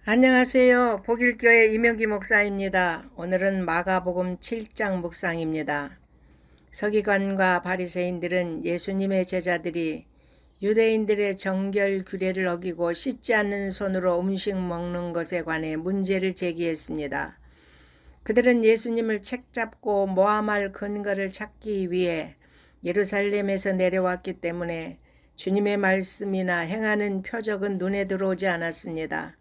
안녕하세요. 복일교회 이명기 목사입니다. 오늘은 마가복음 7장 묵상입니다. 서기관과 바리새인들은 예수님의 제자들이 유대인들의 정결 규례를 어기고 씻지 않는 손으로 음식 먹는 것에 관해 문제를 제기했습니다. 그들은 예수님을 책잡고 모함할 근거를 찾기 위해 예루살렘에서 내려왔기 때문에 주님의 말씀이나 행하는 표적은 눈에 들어오지 않았습니다.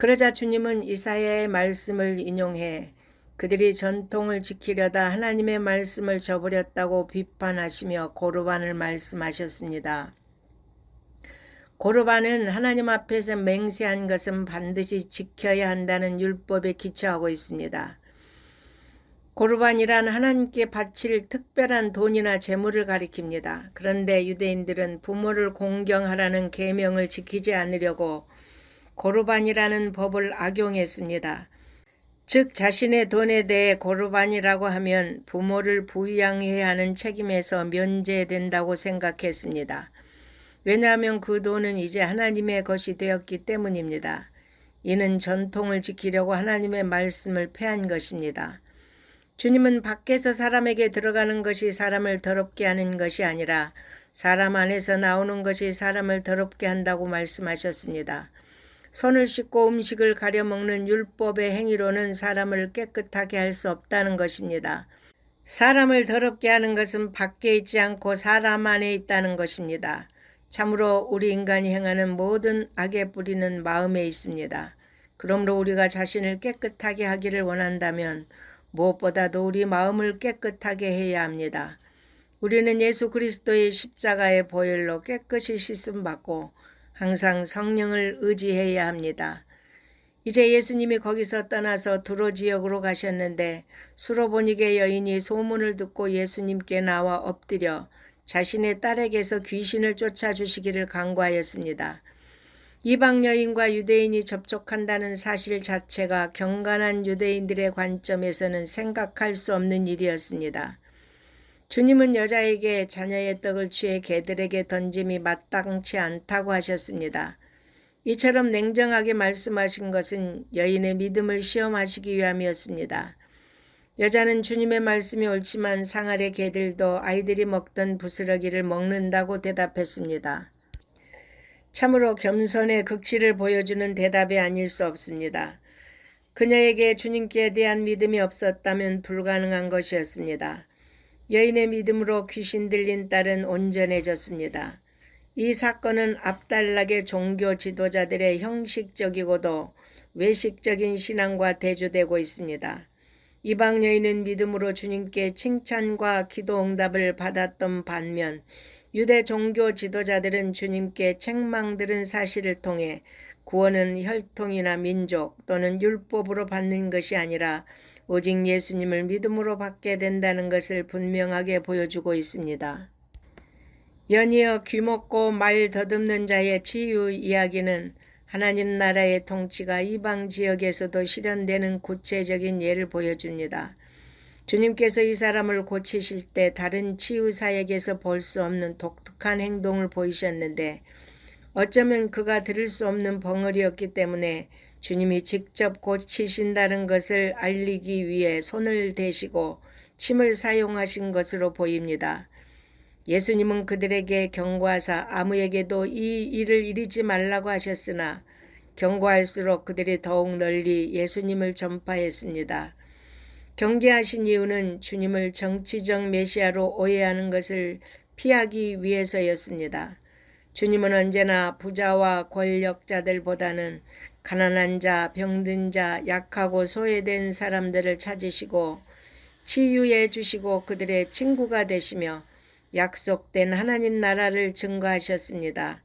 그러자 주님은 이사야의 말씀을 인용해 그들이 전통을 지키려다 하나님의 말씀을 저버렸다고 비판하시며 고르반을 말씀하셨습니다. 고르반은 하나님 앞에서 맹세한 것은 반드시 지켜야 한다는 율법에 기초하고 있습니다. 고르반이란 하나님께 바칠 특별한 돈이나 재물을 가리킵니다. 그런데 유대인들은 부모를 공경하라는 계명을 지키지 않으려고 고르반이라는 법을 악용했습니다. 즉 자신의 돈에 대해 고르반이라고 하면 부모를 부양해야 하는 책임에서 면제된다고 생각했습니다. 왜냐하면 그 돈은 이제 하나님의 것이 되었기 때문입니다. 이는 전통을 지키려고 하나님의 말씀을 폐한 것입니다. 주님은 밖에서 사람에게 들어가는 것이 사람을 더럽게 하는 것이 아니라 사람 안에서 나오는 것이 사람을 더럽게 한다고 말씀하셨습니다. 손을 씻고 음식을 가려 먹는 율법의 행위로는 사람을 깨끗하게 할 수 없다는 것입니다. 사람을 더럽게 하는 것은 밖에 있지 않고 사람 안에 있다는 것입니다. 참으로 우리 인간이 행하는 모든 악의 뿌리는 마음에 있습니다. 그러므로 우리가 자신을 깨끗하게 하기를 원한다면 무엇보다도 우리 마음을 깨끗하게 해야 합니다. 우리는 예수 그리스도의 십자가의 보혈로 깨끗이 씻음받고 항상 성령을 의지해야 합니다. 이제 예수님이 거기서 떠나서 두로 지역으로 가셨는데 수로보니게 여인이 소문을 듣고 예수님께 나와 엎드려 자신의 딸에게서 귀신을 쫓아주시기를 간구하였습니다. 이방 여인과 유대인이 접촉한다는 사실 자체가 경건한 유대인들의 관점에서는 생각할 수 없는 일이었습니다. 주님은 여자에게 자녀의 떡을 취해 개들에게 던짐이 마땅치 않다고 하셨습니다. 이처럼 냉정하게 말씀하신 것은 여인의 믿음을 시험하시기 위함이었습니다. 여자는 주님의 말씀이 옳지만 상아래 개들도 아이들이 먹던 부스러기를 먹는다고 대답했습니다. 참으로 겸손의 극치를 보여주는 대답이 아닐 수 없습니다. 그녀에게 주님께 대한 믿음이 없었다면 불가능한 것이었습니다. 여인의 믿음으로 귀신 들린 딸은 온전해졌습니다. 이 사건은 앞달락의 종교 지도자들의 형식적이고도 외식적인 신앙과 대조되고 있습니다. 이방 여인은 믿음으로 주님께 칭찬과 기도 응답을 받았던 반면 유대 종교 지도자들은 주님께 책망 들은 사실을 통해 구원은 혈통이나 민족 또는 율법으로 받는 것이 아니라 오직 예수님을 믿음으로 받게 된다는 것을 분명하게 보여주고 있습니다. 연이어 귀먹고 말 더듬는 자의 치유 이야기는 하나님 나라의 통치가 이방 지역에서도 실현되는 구체적인 예를 보여줍니다. 주님께서 이 사람을 고치실 때 다른 치유사에게서 볼 수 없는 독특한 행동을 보이셨는데 어쩌면 그가 들을 수 없는 벙어리였기 때문에 주님이 직접 고치신다는 것을 알리기 위해 손을 대시고 침을 사용하신 것으로 보입니다. 예수님은 그들에게 경고하사 아무에게도 이 일을 이르지 말라고 하셨으나 경고할수록 그들이 더욱 널리 예수님을 전파했습니다. 경계하신 이유는 주님을 정치적 메시아로 오해하는 것을 피하기 위해서였습니다. 주님은 언제나 부자와 권력자들보다는 가난한 자, 병든 자, 약하고 소외된 사람들을 찾으시고 치유해 주시고 그들의 친구가 되시며 약속된 하나님 나라를 증거하셨습니다.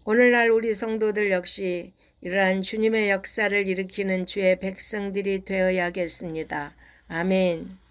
오늘날 우리 성도들 역시 이러한 주님의 역사를 일으키는 주의 백성들이 되어야겠습니다. 아멘.